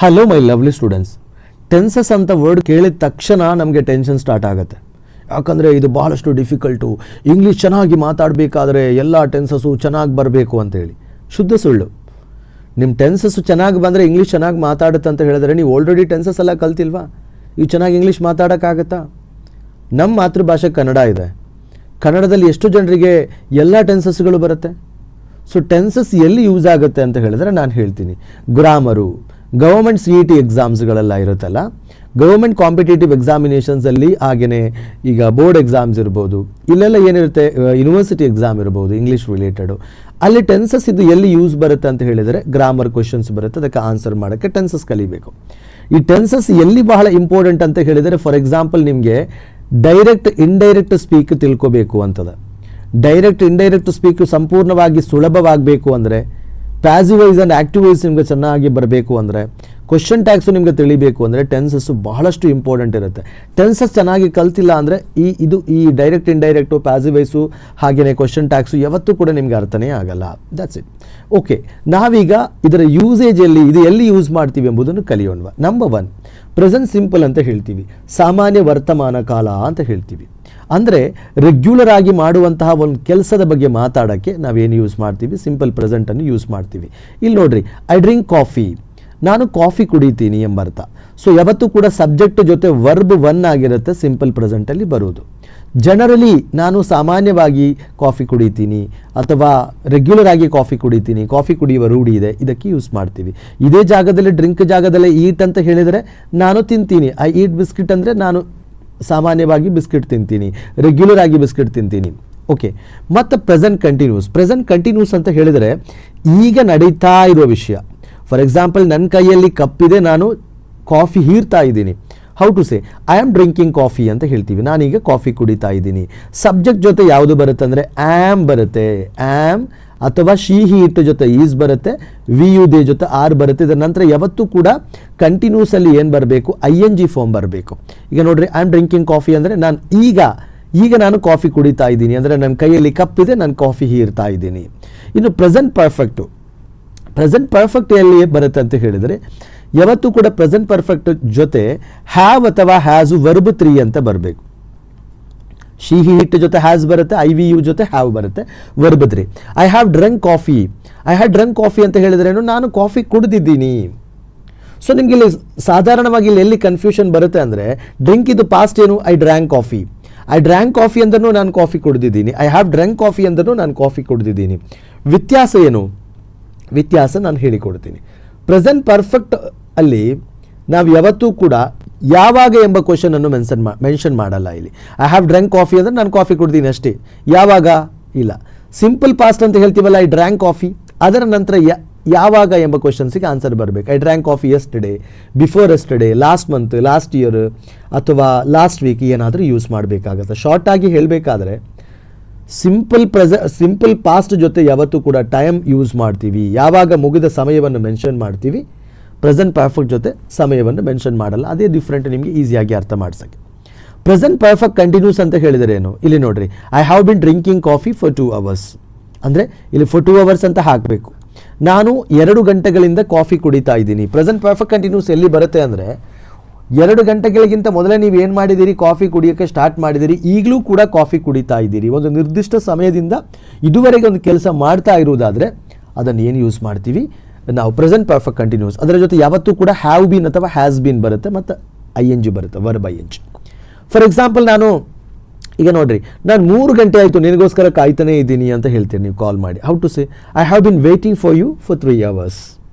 Hello my lovely students, tenses ಅಂತ word ಕೇಳಿದ ತಕ್ಷಣ ನಮಗೆ ಟೆನ್ಷನ್ ಸ್ಟಾರ್ಟ್ ಆಗುತ್ತೆ. ಯಾಕಂದರೆ ಇದು ಭಾಳಷ್ಟು ಡಿಫಿಕಲ್ಟು, ಇಂಗ್ಲೀಷ್ ಚೆನ್ನಾಗಿ ಮಾತಾಡಬೇಕಾದ್ರೆ ಎಲ್ಲ ಟೆನ್ಸಸ್ಸು ಚೆನ್ನಾಗಿ ಬರಬೇಕು ಅಂತೇಳಿ. ಶುದ್ಧ ಸುಳ್ಳು. ನಿಮ್ಮ ಟೆನ್ಸಸ್ಸು ಚೆನ್ನಾಗಿ ಬಂದರೆ ಇಂಗ್ಲೀಷ್ ಚೆನ್ನಾಗಿ ಮಾತಾಡುತ್ತೆ ಅಂತ ಹೇಳಿದ್ರೆ ನೀವು ಆಲ್ರೆಡಿ ಟೆನ್ಸಸ್ ಎಲ್ಲ ಕಲ್ತಿಲ್ವಾ? ಈಗ ಚೆನ್ನಾಗಿ ಇಂಗ್ಲೀಷ್ ಮಾತಾಡೋಕ್ಕಾಗತ್ತಾ? ನಮ್ಮ ಮಾತೃಭಾಷೆ ಕನ್ನಡ ಇದೆ. ಕನ್ನಡದಲ್ಲಿ ಎಷ್ಟು ಜನರಿಗೆ ಎಲ್ಲ ಟೆನ್ಸಸ್ಗಳು ಬರುತ್ತೆ? ಸೊ ಟೆನ್ಸಸ್ ಎಲ್ಲಿ ಯೂಸ್ ಆಗುತ್ತೆ ಅಂತ ಹೇಳಿದ್ರೆ ನಾನು ಹೇಳ್ತೀನಿ. ಗ್ರಾಮರು, ಗವರ್ಮೆಂಟ್ CET ಎಕ್ಸಾಮ್ಸ್ಗಳೆಲ್ಲ ಇರುತ್ತಲ್ಲ, ಗವರ್ಮೆಂಟ್ ಕಾಂಪಿಟೇಟಿವ್ ಎಕ್ಸಾಮಿನೇಷನ್ಸಲ್ಲಿ, ಹಾಗೆಯೇ ಈಗ ಬೋರ್ಡ್ ಎಕ್ಸಾಮ್ಸ್ ಇರ್ಬೋದು, ಇಲ್ಲೆಲ್ಲ ಏನಿರುತ್ತೆ, ಯೂನಿವರ್ಸಿಟಿ ಎಕ್ಸಾಮ್ ಇರ್ಬೋದು ಇಂಗ್ಲೀಷ್ ರಿಲೇಟೆಡು, ಅಲ್ಲಿ ಟೆನ್ಸಸ್ ಇದು ಎಲ್ಲಿ ಯೂಸ್ ಬರುತ್ತೆ ಅಂತ ಹೇಳಿದರೆ ಗ್ರಾಮರ್ ಕ್ವಶನ್ಸ್ ಬರುತ್ತೆ. ಅದಕ್ಕೆ ಆನ್ಸರ್ ಮಾಡೋಕ್ಕೆ ಟೆನ್ಸಸ್ ಕಲಿಬೇಕು. ಈ ಟೆನ್ಸಸ್ ಎಲ್ಲಿ ಬಹಳ ಇಂಪಾರ್ಟೆಂಟ್ ಅಂತ ಹೇಳಿದರೆ, ಫಾರ್ ಎಕ್ಸಾಂಪಲ್ ನಿಮಗೆ ಡೈರೆಕ್ಟ್ ಇಂಡೈರೆಕ್ಟ್ ಸ್ಪೀಕ್ ತಿಳ್ಕೋಬೇಕು ಅಂತದ. ಡೈರೆಕ್ಟ್ ಇಂಡೈರೆಕ್ಟ್ ಸ್ಪೀಕ್ ಸಂಪೂರ್ಣವಾಗಿ ಸುಲಭವಾಗಬೇಕು ಅಂದರೆ, passive voice and active voice ನಿಮಗೆ ಚೆನ್ನಾಗಿ ಬರಬೇಕು ಅಂದರೆ, ಕ್ವಶನ್ ಟ್ಯಾಗ್ಸು ನಿಮಗೆ ತಿಳಿಬೇಕು ಅಂದರೆ ಟೆನ್ಸಸ್ಸು ಬಹಳಷ್ಟು ಇಂಪಾರ್ಟೆಂಟ್ ಇರುತ್ತೆ. ಟೆನ್ಸಸ್ ಚೆನ್ನಾಗಿ ಕಲ್ತಿಲ್ಲ ಅಂದರೆ ಈ ಡೈರೆಕ್ಟ್ ಇಂಡೈರೆಕ್ಟು, ಪ್ಯಾಸಿವ್ ವಾಯ್ಸು, ಹಾಗೆಯೇ ಕ್ವಶನ್ ಟ್ಯಾಗ್ಸು ಯಾವತ್ತೂ ಕೂಡ ನಿಮಗೆ ಅರ್ಥನೇ ಆಗಲ್ಲ. That's it. ಓಕೆ, ನಾವೀಗ ಇದರ ಯೂಸೇಜಲ್ಲಿ ಇದು ಎಲ್ಲಿ ಯೂಸ್ ಮಾಡ್ತೀವಿ ಎಂಬುದನ್ನು ಕಲಿಯೋಣ. ನಂಬರ್ 1, ಪ್ರೆಸೆಂಟ್ ಸಿಂಪಲ್ ಅಂತ ಹೇಳ್ತೀವಿ, ಸಾಮಾನ್ಯ ವರ್ತಮಾನ ಕಾಲ ಅಂತ ಹೇಳ್ತೀವಿ. ಅಂದರೆ ರೆಗ್ಯುಲರ್ ಆಗಿ ಮಾಡುವಂತಹ ಒಂದು ಕೆಲಸದ ಬಗ್ಗೆ ಮಾತಾಡೋಕ್ಕೆ ನಾವೇನು ಯೂಸ್ ಮಾಡ್ತೀವಿ? ಸಿಂಪಲ್ ಪ್ರೆಸೆಂಟನ್ನು ಯೂಸ್ ಮಾಡ್ತೀವಿ. ಇಲ್ಲಿ ನೋಡ್ರಿ, ಐ ಡ್ರಿಂಕ್ ಕಾಫಿ, ನಾನು ಕಾಫಿ ಕುಡಿತೀನಿ ಎಂಬರ್ಥ. ಸೊ ಯಾವತ್ತೂ ಕೂಡ ಸಬ್ಜೆಕ್ಟ್ ಜೊತೆ ವರ್ಬ್ 1 ಆಗಿರುತ್ತೆ ಸಿಂಪಲ್ ಪ್ರೆಸೆಂಟಲ್ಲಿ ಬರೋದು. ಜನರಲಿ ನಾನು ಸಾಮಾನ್ಯವಾಗಿ ಕಾಫಿ ಕುಡಿತೀನಿ ಅಥವಾ ರೆಗ್ಯುಲರ್ ಆಗಿ ಕಾಫಿ ಕುಡಿತೀನಿ, ಕಾಫಿ ಕುಡಿಯುವ ರೂಢಿ ಇದೆ, ಇದಕ್ಕೆ ಯೂಸ್ ಮಾಡ್ತೀವಿ. ಇದೇ ಜಾಗದಲ್ಲಿ ಡ್ರಿಂಕ್ ಜಾಗದಲ್ಲೇ ಈಟ್ ಅಂತ ಹೇಳಿದರೆ ನಾನು ತಿಂತೀನಿ. ಐ ಈಟ್ ಬಿಸ್ಕಿಟ್ ಅಂದರೆ ನಾನು ಸಾಮಾನ್ಯವಾಗಿ ಬಿಸ್ಕಿಟ್ ತಿಂತೀನಿ, ರೆಗ್ಯುಲರ್ ಆಗಿ ಬಿಸ್ಕಿಟ್ ತಿಂತೀನಿ. ಓಕೆ, ಮತ್ತು ಪ್ರೆಸೆಂಟ್ ಕಂಟಿನ್ಯೂಸ್. ಪ್ರೆಸೆಂಟ್ ಕಂಟಿನ್ಯೂಸ್ ಅಂತ ಹೇಳಿದರೆ ಈಗ ನಡೀತಾ ಇರೋ ವಿಷಯ. ಫಾರ್ ಎಕ್ಸಾಂಪಲ್, ನನ್ನ ಕೈಯಲ್ಲಿ ಕಪ್ಪಿದೆ, ನಾನು ಕಾಫಿ ಹೀರ್ತಾ ಇದ್ದೀನಿ. How to say? I am drinking coffee ಅಂತ ಹೇಳ್ತೀವಿ. ನಾನೀಗ ಕಾಫಿ ಕುಡಿತಾ ಇದ್ದೀನಿ. ಸಬ್ಜೆಕ್ಟ್ ಜೊತೆ ಯಾವುದು ಬರುತ್ತೆ ಅಂದರೆ ಆ್ಯಮ್ ಬರುತ್ತೆ. ಆ್ಯಮ್ ಅಥವಾ ಶಿ ಹೀಟ್ ಜೊತೆ ಈಸ್ ಬರುತ್ತೆ, ವಿ ಯು ದೇ ಜೊತೆ ಆರ್ ಬರುತ್ತೆ. ಇದರ ನಂತರ ಯಾವತ್ತೂ ಕೂಡ ಕಂಟಿನ್ಯೂಸಲ್ಲಿ ಏನು ಬರಬೇಕು? ING ಫಾರ್ಮ್ ಬರಬೇಕು. ಈಗ ನೋಡ್ರಿ, ಐ ಆಮ್ ಡ್ರಿಂಕಿಂಗ್ ಕಾಫಿ ಅಂದರೆ ನಾನು ಈಗ ನಾನು ಕಾಫಿ ಕುಡಿತಾ ಇದ್ದೀನಿ ಅಂದರೆ ನನ್ನ ಕೈಯಲ್ಲಿ ಕಪ್ಪಿದೆ, ನಾನು ಕಾಫಿ ಹೀರ್ತಾ ಇದ್ದೀನಿ. ಇನ್ನು ಪ್ರೆಸೆಂಟ್ ಪರ್ಫೆಕ್ಟು. ಪ್ರೆಸೆಂಟ್ ಪರ್ಫೆಕ್ಟ್ ಎಲ್ಲಿ ಬರುತ್ತೆ ಅಂತ ಹೇಳಿದರೆ ಯಾವತ್ತೂ ಕೂಡ ಪ್ರೆಸೆಂಟ್ ಪರ್ಫೆಕ್ಟ್ ಜೊತೆ ಹ್ಯಾವ್ ಅಥವಾ ಹ್ಯಾಸು ವರ್ಬ್ 3 ಅಂತ ಬರಬೇಕು. ಶಿ ಹೀಟ್ ಜೊತೆ ಹ್ಯಾಸ್ ಬರುತ್ತೆ, IVU ಜೊತೆ ಹ್ಯಾವ್ ಬರುತ್ತೆ, verb 3. I have drunk coffee. I have drunk coffee ಅಂತ ಹೇಳಿದ್ರೇನು? ನಾನು ಕಾಫಿ ಕುಡಿದಿದ್ದೀನಿ. ಸೊ ನಿಮಗೆ ಇಲ್ಲಿ ಸಾಧಾರಣವಾಗಿ ಇಲ್ಲಿ ಎಲ್ಲಿ ಕನ್ಫ್ಯೂಷನ್ ಬರುತ್ತೆ ಅಂದರೆ, ಡ್ರಿಂಕ್ ಇದು ಪಾಸ್ಟ್ ಏನು? I drank coffee. I drank coffee ಅಂದ್ರೂ ನಾನು ಕಾಫಿ ಕುಡಿದಿದ್ದೀನಿ, ಐ ಹ್ಯಾವ್ ಡ್ರಂಕ್ ಕಾಫಿ ಅಂದ್ರೂ ನಾನು ಕಾಫಿ ಕುಡಿದಿದ್ದೀನಿ. ವ್ಯತ್ಯಾಸ ಏನು? ವ್ಯತ್ಯಾಸ ನಾನು ಹೇಳಿಕೊಡ್ತೀನಿ. ಪ್ರೆಸೆಂಟ್ ಪರ್ಫೆಕ್ಟ್ ಅಲ್ಲಿ ನಾವು ಯಾವತ್ತೂ ಕೂಡ ಯಾವಾಗ ಎಂಬ ಕ್ವಶನನ್ನು ಮೆನ್ಷನ್ ಮಾಡಲ್ಲ. ಇಲ್ಲಿ ಐ ಹ್ಯಾವ್ ಡ್ರಂಕ್ ಕಾಫಿ ಅಂದರೆ ನಾನು ಕಾಫಿ ಕುಡ್ತೀನಿ ಅಷ್ಟೇ. ಯಾವಾಗ? ಇಲ್ಲ. ಸಿಂಪಲ್ ಪಾಸ್ಟ್ ಅಂತ ಹೇಳ್ತೀವಲ್ಲ, ಐ ಡ್ರ್ಯಾಂಕ್ ಕಾಫಿ, ಅದರ ನಂತರ ಯಾವಾಗ ಎಂಬ ಕ್ವಶನ್ಸಿಗೆ ಆನ್ಸರ್ ಬರಬೇಕು. I drank coffee yesterday, before yesterday, last month, last year ಅಥವಾ ಲಾಸ್ಟ್ ವೀಕ್ ಏನಾದರೂ ಯೂಸ್ ಮಾಡಬೇಕಾಗತ್ತೆ. ಶಾರ್ಟಾಗಿ ಹೇಳಬೇಕಾದ್ರೆ ಸಿಂಪಲ್ ಪಾಸ್ಟ್ ಜೊತೆ ಯಾವತ್ತೂ ಕೂಡ ಟೈಮ್ ಯೂಸ್ ಮಾಡ್ತೀವಿ. ಯಾವಾಗ ಮುಗಿದ ಸಮಯವನ್ನು ಮೆನ್ಷನ್ ಮಾಡ್ತೀವಿ. ಪ್ರೆಸೆಂಟ್ ಪರ್ಫೆಕ್ಟ್ ಜೊತೆ ಸಮಯವನ್ನು ಮೆನ್ಷನ್ ಮಾಡಲ್ಲ. ಅದೇ ಡಿಫ್ರೆಂಟ್, ನಿಮಗೆ ಈಸಿಯಾಗಿ ಅರ್ಥ ಮಾಡ್ಸೋಕ್ಕೆ. ಪ್ರೆಸೆಂಟ್ ಪರ್ಫೆಕ್ಟ್ ಕಂಟಿನ್ಯೂಸ್ ಅಂತ ಹೇಳಿದರೆ ಏನು? ಇಲ್ಲಿ ನೋಡ್ರಿ, I have bin drinking coffee for 2 hours ಅಂದರೆ ಇಲ್ಲಿ ಫಾರ್ 2 hours ಅಂತ ಹಾಕಬೇಕು. ನಾನು 2 ಗಂಟೆಗಳಿಂದ ಕಾಫಿ ಕುಡಿತಾ ಇದ್ದೀನಿ. ಪ್ರೆಸೆಂಟ್ ಪರ್ಫೆಕ್ಟ್ ಕಂಟಿನ್ಯೂಸ್ ಎಲ್ಲಿ ಬರುತ್ತೆ ಅಂದರೆ 2 ಗಂಟೆಗಳಿಗಿಂತ ಮೊದಲೇ ನೀವು ಏನು ಮಾಡಿದ್ದೀರಿ? ಕಾಫಿ ಕುಡಿಯೋಕ್ಕೆ ಸ್ಟಾರ್ಟ್ ಮಾಡಿದ್ದೀರಿ. ಈಗಲೂ ಕೂಡ ಕಾಫಿ ಕುಡಿತಾ ಇದ್ದೀರಿ. ಒಂದು ನಿರ್ದಿಷ್ಟ ಸಮಯದಿಂದ ಇದುವರೆಗೆ ಒಂದು ಕೆಲಸ ಮಾಡ್ತಾ ಇರುವುದಾದರೆ ಅದನ್ನು ಏನು ಯೂಸ್ ಮಾಡ್ತೀವಿ ನಾವು? Present perfect continuous. ಅದರ ಜೊತೆ ಯಾವತ್ತೂ ಕೂಡ ಹ್ಯಾವ್ ಬೀನ್ ಅಥವಾ ಹ್ಯಾಸ್ ಬೀನ್ ಬರುತ್ತೆ ಮತ್ತು ING ಬರುತ್ತೆ, ವರ್ಬ್ ING. ಫಾರ್ ಎಕ್ಸಾಂಪಲ್, ಈಗ ನೋಡ್ರಿ, ನಾನು 3 ಗಂಟೆ ಆಯಿತು ನಿನಗೋಸ್ಕರ ಕಾಯ್ತಾನೇ ಇದ್ದೀನಿ ಅಂತ ಹೇಳ್ತೀನಿ ನೀವು ಕಾಲ್ ಮಾಡಿ. How to say? I have been waiting for you for 3 hours.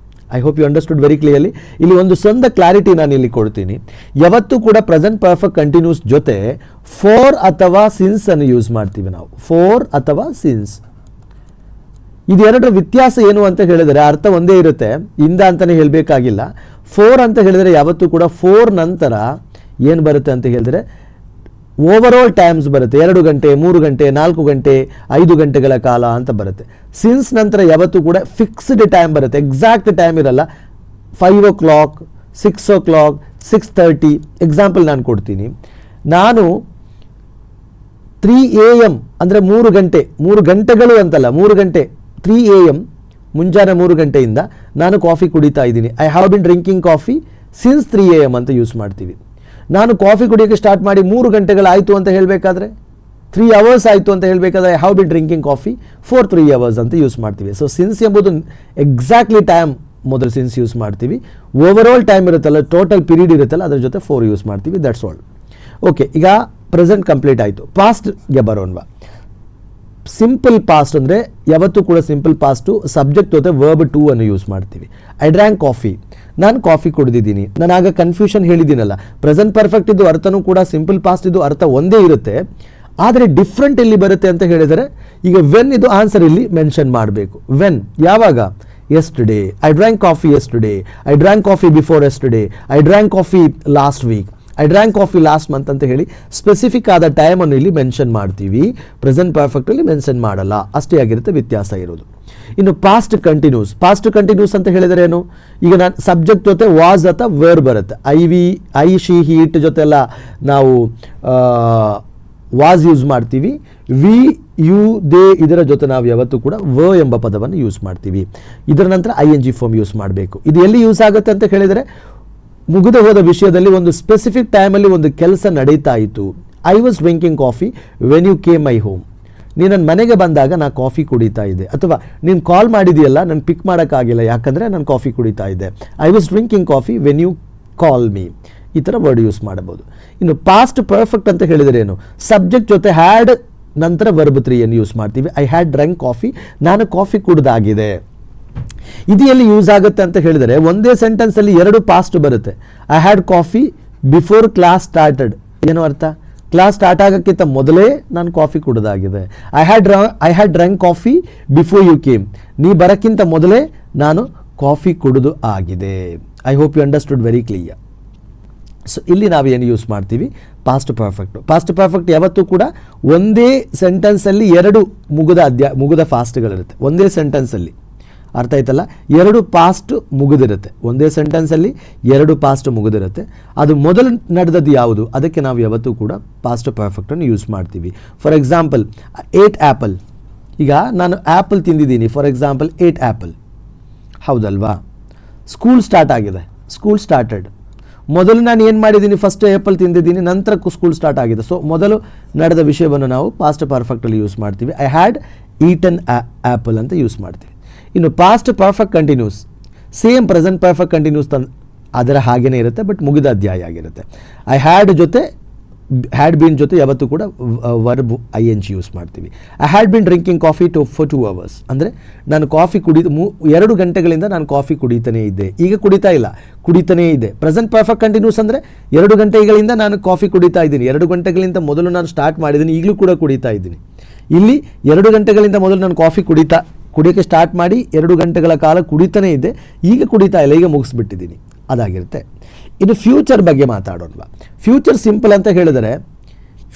I hope you understood very clearly. ಇಲ್ಲಿ ಒಂದು ಸ್ವಂತ ಕ್ಲಾರಿಟಿ ನಾನು ಇಲ್ಲಿ ಕೊಡ್ತೀನಿ. ಯಾವತ್ತೂ ಕೂಡ ಪ್ರೆಸೆಂಟ್ ಪರ್ಫೆಕ್ಟ್ ಕಂಟಿನ್ಯೂಸ್ ಜೊತೆ ಫೋರ್ ಅಥವಾ ಸಿನ್ಸ್ ಅನ್ನು ಯೂಸ್ ಮಾಡ್ತೀವಿ ನಾವು. ಫೋರ್ ಅಥವಾ ಸಿನ್ಸ್, ಇದೆರಡರ ವ್ಯತ್ಯಾಸ ಏನು ಅಂತ ಹೇಳಿದರೆ ಅರ್ಥ ಒಂದೇ ಇರುತ್ತೆ, ಇಂದ ಅಂತಲೇ ಹೇಳಬೇಕಾಗಿಲ್ಲ. ಫೋರ್ ಅಂತ ಹೇಳಿದರೆ ಯಾವತ್ತೂ ಕೂಡ ಫೋರ್ ನಂತರ ಏನು ಬರುತ್ತೆ ಅಂತ ಹೇಳಿದರೆ ಓವರಾಲ್ ಟೈಮ್ಸ್ ಬರುತ್ತೆ. 2 ಗಂಟೆ, 3 ಗಂಟೆ, 4 ಗಂಟೆ, 5 ಗಂಟೆಗಳ ಕಾಲ ಅಂತ ಬರುತ್ತೆ. ಸಿನ್ಸ್ ನಂತರ ಯಾವತ್ತೂ ಕೂಡ ಫಿಕ್ಸ್ಡ್ ಟೈಮ್ ಬರುತ್ತೆ, ಎಕ್ಸಾಕ್ಟ್ ಟೈಮ್ ಇರಲ್ಲ. 5 o'clock, 6 o'clock, 6:30. ಎಕ್ಸಾಂಪಲ್ ನಾನು ಕೊಡ್ತೀನಿ. ನಾನು 3 AM ಅಂದರೆ 3 ಗಂಟೆ, 3 ಗಂಟೆಗಳು ಅಂತಲ್ಲ, 3 ಗಂಟೆ 3 AM ಮುಂಜಾನೆ 3 ಗಂಟೆಯಿಂದ ನಾನು ಕಾಫಿ ಕುಡಿತಾ ಇದ್ದೀನಿ. I have bin drinking coffee since 3 AM ಅಂತ ಯೂಸ್ ಮಾಡ್ತೀವಿ. ನಾನು ಕಾಫಿ ಕುಡಿಯೋಕ್ಕೆ ಸ್ಟಾರ್ಟ್ ಮಾಡಿ 3 ಗಂಟೆಗಳಾಯಿತು ಅಂತ ಹೇಳಬೇಕಾದ್ರೆ 3 hours ಆಯಿತು ಅಂತ ಹೇಳಬೇಕಾದ್ರೆ I have bin drinking coffee for 3 hours ಅಂತ ಯೂಸ್ ಮಾಡ್ತೀವಿ. ಸೊ ಸಿನ್ಸ್ ಎಂಬುದು ಎಕ್ಸಾಕ್ಟ್ಲಿ ಟೈಮ್ ಮೊದಲು ಸಿನ್ಸ್ ಯೂಸ್ ಮಾಡ್ತೀವಿ. ಓವರ್ ಆಲ್ ಟೈಮ್ ಇರುತ್ತಲ್ಲ, ಟೋಟಲ್ ಪೀರಿಯಡ್ ಇರುತ್ತಲ್ಲ, ಅದ್ರ ಜೊತೆ 4 ಯೂಸ್ ಮಾಡ್ತೀವಿ. That's all. ಓಕೆ, ಈಗ ಪ್ರೆಸೆಂಟ್ ಕಂಪ್ಲೀಟ್ ಆಯಿತು. ಪಾಸ್ಟ್ಗೆ ಬರೋಣವಾ. ಸಿಂಪಲ್ ಪಾಸ್ಟ್ ಅಂದರೆ ಯಾವತ್ತೂ ಕೂಡ ಸಿಂಪಲ್ ಪಾಸ್ಟು ಸಬ್ಜೆಕ್ಟ್ ಜೊತೆ ವರ್ಬ್ ಟು ಅನ್ನು ಯೂಸ್ ಮಾಡ್ತೀವಿ. ಐ ಡ್ರ್ಯಾಂಕ್ ಕಾಫಿ, ನಾನು ಕಾಫಿ ಕುಡಿದಿದ್ದೀನಿ. ನಾನು ಆಗ ಕನ್ಫ್ಯೂಷನ್ ಹೇಳಿದ್ದೀನಲ್ಲ, ಪ್ರೆಸೆಂಟ್ ಪರ್ಫೆಕ್ಟ್ ಇದ್ದು ಅರ್ಥನೂ ಕೂಡ ಸಿಂಪಲ್ ಪಾಸ್ಟ್ ಇದ್ದು ಅರ್ಥ ಒಂದೇ ಇರುತ್ತೆ, ಆದರೆ ಡಿಫ್ರೆಂಟ್ ಎಲ್ಲಿ ಬರುತ್ತೆ ಅಂತ ಹೇಳಿದರೆ, ಈಗ ವೆನ್ ಇದು ಆನ್ಸರ್ ಇಲ್ಲಿ ಮೆನ್ಷನ್ ಮಾಡಬೇಕು. ವೆನ್ ಯಾವಾಗ? Yesterday, I drank coffee yesterday, I drank coffee before yesterday, I drank coffee last week, I drank coffee last month ಅಂತ ಹೇಳಿ ಸ್ಪೆಸಿಫಿಕ್ ಆದ ಟೈಮನ್ನು ಇಲ್ಲಿ ಮೆನ್ಷನ್ ಮಾಡ್ತೀವಿ. ಪ್ರೆಸೆಂಟ್ ಪರ್ಫೆಕ್ಟಲ್ಲಿ ಮೆನ್ಷನ್ ಮಾಡಲ್ಲ, ಅಷ್ಟೇ ಆಗಿರುತ್ತೆ ವ್ಯತ್ಯಾಸ ಇರೋದು. ಇನ್ನು ಪಾಸ್ಟ್ ಕಂಟಿನ್ಯೂಸ್. ಪಾಸ್ಟ್ ಕಂಟಿನ್ಯೂಸ್ ಅಂತ ಹೇಳಿದರೆ ಏನು? ಈಗ ನಾನು ಸಬ್ಜೆಕ್ಟ್ ಜೊತೆ ವಾಸ್ ಅಥವಾ ವರ್ಬ್ ಬರುತ್ತೆ. ಐ ಶಿ ಹಿ ಇಟ್ ಜೊತೆ ಎಲ್ಲ ನಾವು ವಾಸ್ ಯೂಸ್ ಮಾಡ್ತೀವಿ. ವಿ ಯು ದೇ ಇದರ ಜೊತೆ ನಾವು ಯಾವತ್ತೂ ಕೂಡ ವ ಎಂಬ ಪದವನ್ನು ಯೂಸ್ ಮಾಡ್ತೀವಿ. ಇದರ ನಂತರ ING ಫಾರ್ಮ್ ಯೂಸ್ ಮಾಡಬೇಕು. ಇದು ಎಲ್ಲಿ ಯೂಸ್ ಆಗುತ್ತೆ ಅಂತ ಹೇಳಿದರೆ, ಮುಗಿದು ಹೋದ ವಿಷಯದಲ್ಲಿ ಒಂದು ಸ್ಪೆಸಿಫಿಕ್ ಟೈಮಲ್ಲಿ ಒಂದು ಕೆಲಸ ನಡೀತಾ ಇತ್ತು. I was drinking coffee when you came my home. ನೀನು ನನ್ನ ಮನೆಗೆ ಬಂದಾಗ ನಾನು ಕಾಫಿ ಕುಡಿತಾ ಇದ್ದೆ. ಅಥವಾ ನೀನು ಕಾಲ್ ಮಾಡಿದೆಯಲ್ಲ, ನಾನು ಪಿಕ್ ಮಾಡೋಕ್ಕಾಗಿಲ್ಲ ಯಾಕಂದರೆ ನಾನು ಕಾಫಿ ಕುಡಿತಾ ಇದ್ದೆ. I was drinking coffee when you call me. ಈ ಥರ ವರ್ಡ್ ಯೂಸ್ ಮಾಡಬಹುದು. ಇನ್ನು ಪಾಸ್ಟ್ ಪರ್ಫೆಕ್ಟ್ ಅಂತ ಹೇಳಿದರೆ ಏನು? ಸಬ್ಜೆಕ್ಟ್ ಜೊತೆ ಹ್ಯಾಡ್ ನಂತರ ವರ್ಬ್ 3 ಅನ್ನು ಯೂಸ್ ಮಾಡ್ತೀವಿ. ಐ ಹ್ಯಾಡ್ ಡ್ರಂಕ್ ಕಾಫಿ, ನಾನು ಕಾಫಿ ಕುಡ್ದಾಗಿದೆ. ಇದು ಎಲ್ಲಿ ಯೂಸ್ ಆಗುತ್ತೆ ಅಂತ ಹೇಳಿದರೆ, ಒಂದೇ ಸೆಂಟೆನ್ಸಲ್ಲಿ 2 ಪಾಸ್ಟ್ ಬರುತ್ತೆ. I had coffee before class started. ಏನು ಅರ್ಥ? ಕ್ಲಾಸ್ ಸ್ಟಾರ್ಟ್ ಆಗೋಕ್ಕಿಂತ ಮೊದಲೇ ನಾನು ಕಾಫಿ ಕುಡ್ದಾಗಿದೆ. I had drunk coffee before you came. ನೀ ಬರೋಕ್ಕಿಂತ ಮೊದಲೇ ನಾನು ಕಾಫಿ ಕುಡಿದು ಆಗಿದೆ. I hope you understood very clear. So ಇಲ್ಲಿ ನಾವು ಏನು ಯೂಸ್ ಮಾಡ್ತೀವಿ? Past perfect. ಪಾಸ್ಟ್ ಪರ್ಫೆಕ್ಟ್ ಯಾವತ್ತೂ ಕೂಡ ಒಂದೇ ಸೆಂಟೆನ್ಸಲ್ಲಿ 2 ಮುಗಿದ ಫಾಸ್ಟ್ಗಳಿರುತ್ತೆ. ಒಂದೇ ಸೆಂಟೆನ್ಸಲ್ಲಿ, ಅರ್ಥ ಆಯ್ತಲ್ಲ? 2 ಪಾಸ್ಟ್ ಮುಗಿದಿರುತ್ತೆ. ಒಂದೇ ಸೆಂಟೆನ್ಸಲ್ಲಿ 2 ಪಾಸ್ಟ್ ಮುಗಿದಿರುತ್ತೆ. ಅದು ಮೊದಲು ನಡೆದದ್ದು ಯಾವುದು, ಅದಕ್ಕೆ ನಾವು ಯಾವತ್ತೂ ಕೂಡ ಪಾಸ್ಟ್ ಪರ್ಫೆಕ್ಟನ್ನು ಯೂಸ್ ಮಾಡ್ತೀವಿ. For example, 8 apple. ಈಗ ನಾನು ಆ್ಯಪಲ್ ತಿಂದಿದ್ದೀನಿ, ಫಾರ್ ಎಕ್ಸಾಂಪಲ್ 8 ಆ್ಯಪಲ್. ಹೌದಲ್ವಾ? ಸ್ಕೂಲ್ ಸ್ಟಾರ್ಟ್ ಆಗಿದೆ, ಸ್ಕೂಲ್ ಸ್ಟಾರ್ಟೆಡ್. ಮೊದಲು ನಾನು ಏನು ಮಾಡಿದ್ದೀನಿ? ಫಸ್ಟ್ ಆ್ಯಪಲ್ ತಿಂದಿದ್ದೀನಿ, ನಂತರ ಸ್ಕೂಲ್ ಸ್ಟಾರ್ಟ್ ಆಗಿದೆ. ಸೊ ಮೊದಲು ನಡೆದ ವಿಷಯವನ್ನು ನಾವು ಪಾಸ್ಟ್ ಪರ್ಫೆಕ್ಟಲ್ಲಿ ಯೂಸ್ ಮಾಡ್ತೀವಿ. ಐ ಹ್ಯಾಡ್ ಈಟನ್ ಆ್ಯಪಲ್ ಅಂತ ಯೂಸ್ ಮಾಡ್ತೀವಿ. ಇನ್ನು past perfect continuous, same present perfect continuous ಅದರ ಹಾಗೇ ಇರುತ್ತೆ, ಬಟ್ ಮುಗಿದ ಅಧ್ಯಾಯ ಆಗಿರುತ್ತೆ. ಐ ಹ್ಯಾಡ್ ಜೊತೆ ಹ್ಯಾಡ್ ಬೀನ್ ಜೊತೆ ಯಾವತ್ತೂ ಕೂಡ ವರ್ಬ್ ING ಯೂಸ್ ಮಾಡ್ತೀವಿ. I had been drinking coffee for 2 hours. ಅಂದರೆ ನಾನು ಕಾಫಿ 2 ಗಂಟೆಗಳಿಂದ ನಾನು ಕಾಫಿ ಕುಡಿತಾನೇ ಇದ್ದೆ. ಈಗ ಕುಡಿತಾ ಇಲ್ಲ, ಕುಡಿತಾನೇ ಇದೆ. ಪ್ರೆಸೆಂಟ್ ಪರ್ಫೆಕ್ಟ್ ಕಂಟಿನ್ಯೂಸ್ ಅಂದರೆ 2 ಗಂಟೆಗಳಿಂದ ನಾನು ಕಾಫಿ ಕುಡಿತಾ ಇದ್ದೀನಿ. 2 ಗಂಟೆಗಳಿಂದ ಮೊದಲು ನಾನು ಸ್ಟಾರ್ಟ್ ಮಾಡಿದ್ದೀನಿ, ಈಗಲೂ ಕೂಡ ಕುಡಿತಾ ಇದ್ದೀನಿ. ಇಲ್ಲಿ 2 ಗಂಟೆಗಳಿಂದ ಮೊದಲು ನಾನು ಕಾಫಿ ಕುಡಿಯೋಕ್ಕೆ ಸ್ಟಾರ್ಟ್ ಮಾಡಿ 2 ಗಂಟೆಗಳ ಕಾಲ ಕುಡಿತಾನೇ ಇದ್ದೆ, ಈಗ ಕುಡಿತಾ ಇಲ್ಲ, ಈಗ ಮುಗಿಸ್ಬಿಟ್ಟಿದ್ದೀನಿ. ಅದಾಗಿರುತ್ತೆ. ಇನ್ನು ಫ್ಯೂಚರ್ ಬಗ್ಗೆ ಮಾತಾಡೋಣ. ಫ್ಯೂಚರ್ ಸಿಂಪಲ್ ಅಂತ ಹೇಳಿದರೆ,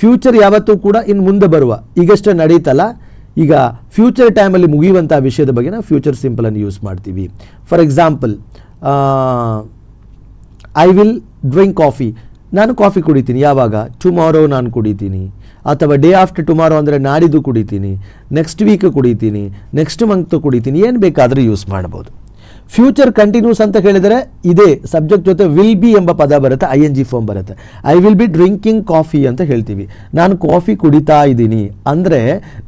ಫ್ಯೂಚರ್ ಯಾವತ್ತೂ ಕೂಡ ಇನ್ನು ಮುಂದೆ ಬರುವ, ಈಗಷ್ಟೇ ನಡೀತಲ್ಲ, ಈಗ ಫ್ಯೂಚರ್ ಟೈಮಲ್ಲಿ ಮುಗಿಯುವಂಥ ವಿಷಯದ ಬಗ್ಗೆ ನಾವು ಫ್ಯೂಚರ್ ಸಿಂಪಲನ್ನು ಯೂಸ್ ಮಾಡ್ತೀವಿ. For example, I will drink coffee. ನಾನು ಕಾಫಿ ಕುಡಿತೀನಿ ಯಾವಾಗ? ಟುಮಾರೋ ನಾನು ಕುಡಿತೀನಿ. ಅಥವಾ ಡೇ ಆಫ್ಟರ್ ಟುಮಾರೋ ಅಂದರೆ ನಾಡಿದ್ದು ಕುಡಿತೀನಿ, ನೆಕ್ಸ್ಟ್ ವೀಕ್ ಕುಡಿತೀನಿ, ನೆಕ್ಸ್ಟ್ ಮಂತ್ ಕುಡಿತೀನಿ, ಏನು ಬೇಕಾದರೂ ಯೂಸ್ ಮಾಡ್ಬೋದು. ಫ್ಯೂಚರ್ ಕಂಟಿನ್ಯೂಸ್ ಅಂತ ಹೇಳಿದರೆ ಇದೇ ಸಬ್ಜೆಕ್ಟ್ ಜೊತೆ ವಿಲ್ ಬಿ ಎಂಬ ಪದ ಬರುತ್ತೆ, ING ಫಾರ್ಮ್ ಬರುತ್ತೆ. I will B drinking coffee ಅಂತ ಹೇಳ್ತೀವಿ. ನಾನು ಕಾಫಿ ಕುಡಿತಾ ಇದ್ದೀನಿ ಅಂದರೆ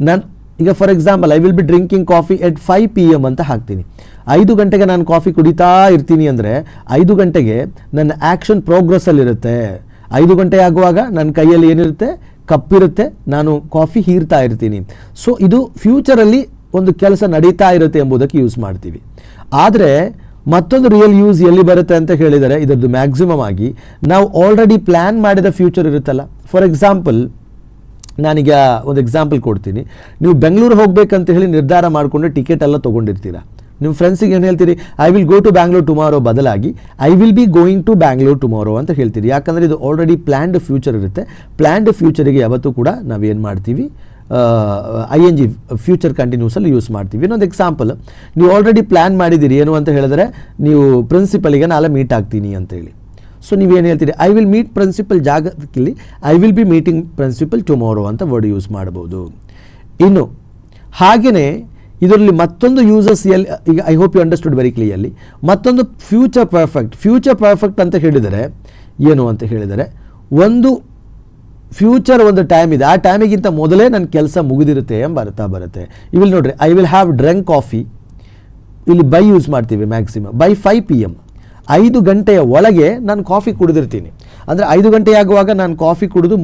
ನಾನು ಈಗ for example I will B drinking coffee at 5 PM ಅಂತ ಹಾಕ್ತೀನಿ. 5 ಗಂಟೆಗೆ ನಾನು ಕಾಫಿ ಕುಡಿತಾ ಇರ್ತೀನಿ ಅಂದರೆ 5 ಗಂಟೆಗೆ ನನ್ನ ಆ್ಯಕ್ಷನ್ ಪ್ರೋಗ್ರೆಸ್ಸಲ್ಲಿರುತ್ತೆ. 5 ಗಂಟೆ ಆಗುವಾಗ ನನ್ನ ಕೈಯಲ್ಲಿ ಏನಿರುತ್ತೆ? ಕಪ್ಪಿರುತ್ತೆ, ನಾನು ಕಾಫಿ ಹೀರ್ತಾ ಇರ್ತೀನಿ. ಸೊ ಇದು ಫ್ಯೂಚರಲ್ಲಿ ಒಂದು ಕೆಲಸ ನಡೀತಾ ಇರುತ್ತೆ ಎಂಬುದಕ್ಕೆ ಯೂಸ್ ಮಾಡ್ತೀವಿ. ಆದರೆ ಮತ್ತೊಂದು ರಿಯಲ್ ಯೂಸ್ ಎಲ್ಲಿ ಬರುತ್ತೆ ಅಂತ ಹೇಳಿದರೆ, ಇದರದ್ದು ಮ್ಯಾಕ್ಸಿಮಮ್ ಆಗಿ ನಾವು ಆಲ್ರೆಡಿ ಪ್ಲ್ಯಾನ್ ಮಾಡಿದ ಫ್ಯೂಚರ್ ಇರುತ್ತಲ್ಲ. ಫಾರ್ ಎಕ್ಸಾಂಪಲ್, ನಾನೀಗ ಒಂದು ಎಕ್ಸಾಂಪಲ್ ಕೊಡ್ತೀನಿ. ನೀವು ಬೆಂಗಳೂರು ಹೋಗಬೇಕಂತ ಹೇಳಿ ನಿರ್ಧಾರ ಮಾಡಿಕೊಂಡು ಟಿಕೆಟ್ ಎಲ್ಲ ತೊಗೊಂಡಿರ್ತೀರಾ. ನಿಮ್ಮ ಫ್ರೆಂಡ್ಸಿಗೆ ಏನು ಹೇಳ್ತೀರಿ? I will go to Bangalore tomorrow ಬದಲಾಗಿ I will be going to Bangalore tomorrow ಅಂತ ಹೇಳ್ತೀರಿ. ಯಾಕಂದರೆ ಇದು ಆಲ್ರೆಡಿ ಪ್ಲ್ಯಾನ್ಡ್ ಫ್ಯೂಚರ್ ಇರುತ್ತೆ. ಪ್ಲ್ಯಾನ್ಡ್ ಫ್ಯೂಚರಿಗೆ ಯಾವತ್ತೂ ಕೂಡ ನಾವೇನು ಮಾಡ್ತೀವಿ? ING ಫ್ಯೂಚರ್ ಕಂಟಿನ್ಯೂಸಲ್ಲಿ ಯೂಸ್ ಮಾಡ್ತೀವಿ. ಇನ್ನೊಂದು ಎಕ್ಸಾಂಪಲ್, ನೀವು ಆಲ್ರೆಡಿ ಪ್ಲ್ಯಾನ್ ಮಾಡಿದ್ದೀರಿ ಏನು ಅಂತ ಹೇಳಿದ್ರೆ, ನೀವು ಪ್ರಿನ್ಸಿಪಲಿಗೆ ನಾಳೆ ಮೀಟ್ ಆಗ್ತೀನಿ ಅಂತೇಳಿ. ಸೊ ನೀವೇನು ಹೇಳ್ತೀರಿ? ಐ ವಿಲ್ ಮೀಟ್ ಪ್ರಿನ್ಸಿಪಲ್ ಜಾಗದಲ್ಲಿ I will be meeting principal tomorrow ಅಂತ ವರ್ಡ್ ಯೂಸ್ ಮಾಡ್ಬೋದು. ಇನ್ನು ಹಾಗೆಯೇ ಇದರಲ್ಲಿ ಮತ್ತೊಂದು ಯೂಸಸ್ ಎಲ್ಲಿ, ಈಗ I hope you understood very clearly. ಮತ್ತೊಂದು ಫ್ಯೂಚರ್ ಪರ್ಫೆಕ್ಟ್ ಅಂತ ಹೇಳಿದರೆ ಏನು ಅಂತ ಹೇಳಿದರೆ, ಒಂದು ಫ್ಯೂಚರ್ ಒಂದು ಟೈಮ್ ಇದೆ, ಆ ಟೈಮಿಗಿಂತ ಮೊದಲೇ ನನ್ನ ಕೆಲಸ ಮುಗಿದಿರುತ್ತೆ ಎಂಬ ಅರ್ಥ ಬರುತ್ತೆ. ಇವಿಲ್ಲಿ ನೋಡ್ರಿ, I will have drunk coffee, ಇಲ್ಲಿ ಬೈ ಯೂಸ್ ಮಾಡ್ತೀವಿ ಮ್ಯಾಕ್ಸಿಮಮ್, ಬೈ 5 PM, 5 ಗಂಟೆಯ ಒಳಗೆ ನಾನು ಕಾಫಿ ಕುಡಿದಿರ್ತೀನಿ. ಅಂದರೆ 5 ಗಂಟೆ ಆಗುವಾಗ ನಾನು ಕಾಫಿ ಕುಡಿದು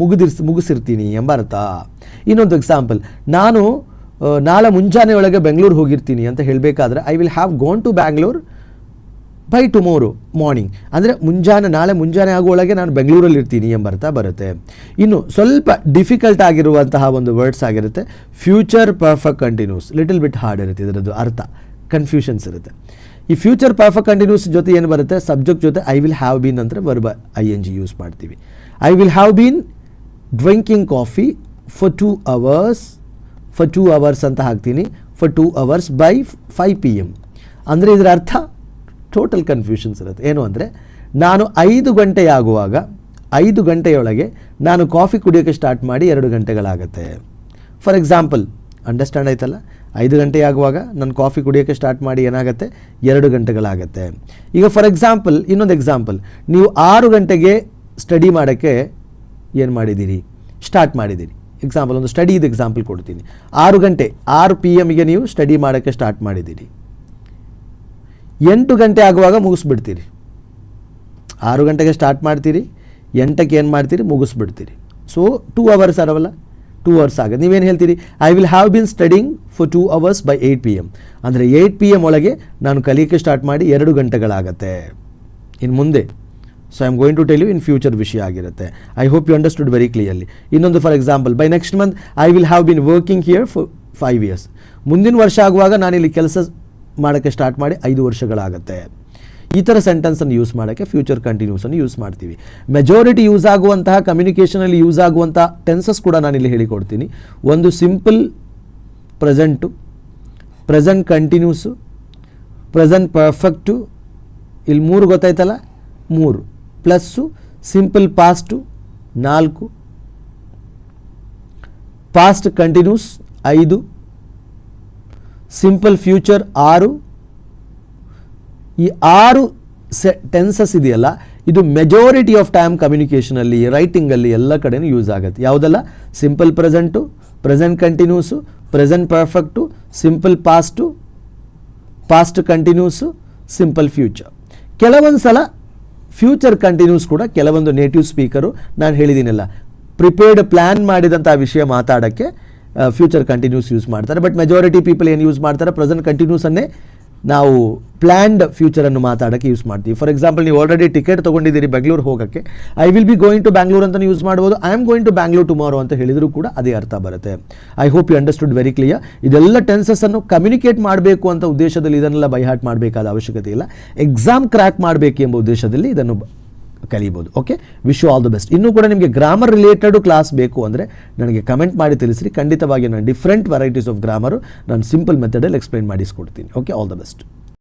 ಮುಗಿಸಿರ್ತೀನಿ ಎಂಬ ಅರ್ಥ. ಇನ್ನೊಂದು ಎಕ್ಸಾಂಪಲ್, ನಾನು ನಾಳೆ ಮುಂಜಾನೆ ಒಳಗೆ ಬೆಂಗಳೂರು ಹೋಗಿರ್ತೀನಿ ಅಂತ ಹೇಳಬೇಕಾದ್ರೆ I will have gone to Bangalore by tomorrow morning, ಅಂದರೆ ನಾಳೆ ಮುಂಜಾನೆ ಆಗುವೊಳಗೆ ನಾನು ಬೆಂಗಳೂರಲ್ಲಿ ಇರ್ತೀನಿ ಎಂಬ ಅರ್ಥ ಬರುತ್ತೆ. ಇನ್ನು ಸ್ವಲ್ಪ ಡಿಫಿಕಲ್ಟ್ ಆಗಿರುವಂತಹ ಒಂದು ವರ್ಡ್ಸ್ ಆಗಿರುತ್ತೆ future perfect continuous, little bit hard ಇರುತ್ತೆ ಇದರದ್ದು ಅರ್ಥ, ಕನ್ಫ್ಯೂಷನ್ಸ್ ಇರುತ್ತೆ. ಈ ಫ್ಯೂಚರ್ ಪರ್ಫೆಕ್ಟ್ ಕಂಟಿನ್ಯೂಸ್ ಜೊತೆ ಏನು ಬರುತ್ತೆ, ಸಬ್ಜೆಕ್ಟ್ ಜೊತೆ ಐ ವಿಲ್ ಹ್ಯಾವ್ ಬೀನ್ ಅಂದರೆ ವರ್ಬ್ ING ಯೂಸ್ ಮಾಡ್ತೀವಿ. I will have been drinking coffee for 2 hours ಅಂತ ಹಾಕ್ತೀನಿ, ಫಾರ್ 2 hours ಬೈ 5 PM. ಅಂದರೆ ಇದರ ಅರ್ಥ ಟೋಟಲ್ ಕನ್ಫ್ಯೂಷನ್ಸ್ ಇರುತ್ತೆ. ಏನು ಅಂದರೆ ನಾನು 5 ಗಂಟೆಯಾಗುವಾಗ 5 ಗಂಟೆಯೊಳಗೆ ನಾನು ಕಾಫಿ ಕುಡಿಯೋಕ್ಕೆ ಸ್ಟಾರ್ಟ್ ಮಾಡಿ 2 ಗಂಟೆಗಳಾಗುತ್ತೆ. ಫಾರ್ ಎಕ್ಸಾಂಪಲ್, ಅಂಡರ್ಸ್ಟ್ಯಾಂಡ್ ಆಯ್ತಲ್ಲ, 5 ಗಂಟೆಯಾಗುವಾಗ ನಾನು ಕಾಫಿ ಕುಡಿಯೋಕ್ಕೆ ಸ್ಟಾರ್ಟ್ ಮಾಡಿ ಏನಾಗುತ್ತೆ 2 ಗಂಟೆಗಳಾಗುತ್ತೆ. ಈಗ ಫಾರ್ ಎಕ್ಸಾಂಪಲ್ ಇನ್ನೊಂದು ಎಕ್ಸಾಂಪಲ್, ನೀವು 6 ಗಂಟೆಗೆ ಸ್ಟಡಿ ಮಾಡೋಕ್ಕೆ ಏನು ಮಾಡಿದ್ದೀರಿ, ಸ್ಟಾರ್ಟ್ ಮಾಡಿದ್ದೀರಿ. ಎಕ್ಸಾಂಪಲ್, ಒಂದು ಸ್ಟಡಿದು ಎಕ್ಸಾಂಪಲ್ ಕೊಡ್ತೀನಿ. 6 PM ನೀವು ಸ್ಟಡಿ ಮಾಡೋಕ್ಕೆ ಸ್ಟಾರ್ಟ್ ಮಾಡಿದ್ದೀರಿ, 8 ಗಂಟೆ ಆಗುವಾಗ ಮುಗಿಸ್ಬಿಡ್ತೀರಿ. 6 ಗಂಟೆಗೆ ಸ್ಟಾರ್ಟ್ ಮಾಡ್ತೀರಿ, 8ಕ್ಕೆ ಏನು ಮಾಡ್ತೀರಿ, ಮುಗಿಸ್ಬಿಡ್ತೀರಿ. ಸೊ 2 hours ಅರವಲ್ಲ, 2 hours ಆಗುತ್ತೆ. ನೀವೇನು ಹೇಳ್ತೀರಿ, I will have been studying for 2 hours by 8 PM, ಅಂದರೆ 8 PM ಒಳಗೆ ನಾನು ಕಲಿಯೋಕ್ಕೆ ಸ್ಟಾರ್ಟ್ ಮಾಡಿ 2 ಗಂಟೆಗಳಾಗತ್ತೆ ಇನ್ನು ಮುಂದೆ. So I am going to tell you in future ವಿಷಯ ಆಗಿರುತ್ತೆ. I hope you understood very clearly. ಇನ್ನೊಂದು for example, by next month I will have been working here for 5 years, ಮುಂದಿನ ವರ್ಷ ಆಗುವಾಗ ನಾನಿಲ್ಲಿ ಕೆಲಸ ಮಾಡೋಕ್ಕೆ ಸ್ಟಾರ್ಟ್ ಮಾಡಿ 5 ವರ್ಷಗಳಾಗುತ್ತೆ. ಈ ಥರ ಸೆಂಟೆನ್ಸನ್ನು ಯೂಸ್ ಮಾಡೋಕ್ಕೆ ಫ್ಯೂಚರ್ ಕಂಟಿನ್ಯೂಸನ್ನು ಯೂಸ್ ಮಾಡ್ತೀವಿ. ಮೆಜಾರಿಟಿ ಯೂಸ್ ಆಗುವಂತಹ ಕಮ್ಯುನಿಕೇಷನಲ್ಲಿ ಯೂಸ್ ಆಗುವಂಥ ಟೆನ್ಸಸ್ ಕೂಡ ನಾನಿಲ್ಲಿ ಹೇಳಿಕೊಡ್ತೀನಿ. ಒಂದು simple present, present continuous, present perfect, ಇಲ್ಲಿ 3 ಗೊತ್ತಾಯ್ತಲ್ಲ, 3 plus simple past 4, past continuous 5, simple future 6. ಈ 6 ಟೆನ್ಸಸ್ ಇದೆಯಲ್ಲ, ಇದು ಮೆಜಾರಿಟಿ ಆಫ್ ಟೈಮ್ ಕಮ್ಯುನಿಕೇಷನಲ್ಲಿ, ರೈಟಿಂಗಲ್ಲಿ ಎಲ್ಲ ಕಡೆಯೂ ಯೂಸ್ ಆಗುತ್ತೆ. ಯಾವುದೆಲ್ಲ, simple present, present continuous, present perfect, simple past, past continuous, simple future. ಕೆಲವೊಂದು ಸಲ ಫ್ಯೂಚರ್ ಕಂಟಿನ್ಯೂಸ್ ಕೂಡ ಕೆಲವೊಂದು ನೇಟಿವ್ ಸ್ಪೀಕರು, ನಾನು ಹೇಳಿದ್ದೀನಲ್ಲ, ಪ್ರಿಪೇರ್ಡ್ ಪ್ಲ್ಯಾನ್ ಮಾಡಿದಂಥ ವಿಷಯ ಮಾತಾಡೋಕ್ಕೆ ಫ್ಯೂಚರ್ ಕಂಟಿನ್ಯೂಸ್ ಯೂಸ್ ಮಾಡ್ತಾರೆ. ಬಟ್ ಮೆಜಾರಿಟಿ ಪೀಪಲ್ ಏನು ಯೂಸ್ ಮಾಡ್ತಾರೆ, ಪ್ರೆಸೆಂಟ್ ಕಂಟಿನ್ಯೂಸನ್ನೇ ನಾವು ಪ್ಲ್ಯಾನ್ಡ್ ಫ್ಯೂಚರನ್ನು ಮಾತಾಡೋಕ್ಕೆ ಯೂಸ್ ಮಾಡ್ತೀವಿ. ಫಾರ್ ಎಕ್ಸಾಂಪಲ್, ನೀವು ಆಲ್ರೆಡಿ ಟಿಕೆಟ್ ತೊಗೊಂಡಿದ್ದೀರಿ ಬೆಂಗಳೂರು ಹೋಗೋಕ್ಕೆ, I will be going to Bangalore ಅಂತ ಯೂಸ್ ಮಾಡ್ಬೋದು. I am going to Bangalore tomorrow ಅಂತ ಹೇಳಿದರೂ ಕೂಡ ಅದೇ ಅರ್ಥ ಬರುತ್ತೆ. I hope you understood very clear. ಇದೆಲ್ಲ ಟೆನ್ಸಸ್ಸನ್ನು ಕಮ್ಯುನಿಕೇಟ್ ಮಾಡಬೇಕು ಅಂತ ಉದ್ದೇಶದಲ್ಲಿ ಇದನ್ನೆಲ್ಲ ಬೈ ಹಾರ್ಟ್ ಮಾಡಬೇಕಾದ ಅವಶ್ಯಕತೆ ಇಲ್ಲ. ಎಕ್ಸಾಮ್ ಕ್ರ್ಯಾಕ್ ಮಾಡಬೇಕು ಎಂಬ ಉದ್ದೇಶದಲ್ಲಿ ಇದನ್ನು ಕಲಿಬೋದು. Okay, wish you all the best. ಇನ್ನೂ ಕೂಡ ನಿಮಗೆ ಗ್ರಾಮರ್ ರಿಲೇಟೆಡ್ ಕ್ಲಾಸ್ ಬೇಕು ಅಂದರೆ ನನಗೆ ಕಮೆಂಟ್ ಮಾಡಿ ತಿಳಿಸ್ರಿ. ಖಂಡಿತವಾಗಿ ನಾನು ಡಿಫ್ರೆಂಟ್ ವೆರೈಟೀಸ್ ಆಫ್ ಗ್ರಾಮರು ನಾನು ಸಿಂಪಲ್ ಮೆಥಡಲ್ಲಿ ಎಕ್ಸ್ಪ್ಲೈನ್ ಮಾಡಿಸ್ಕೊಡ್ತೀನಿ. Okay, all the best.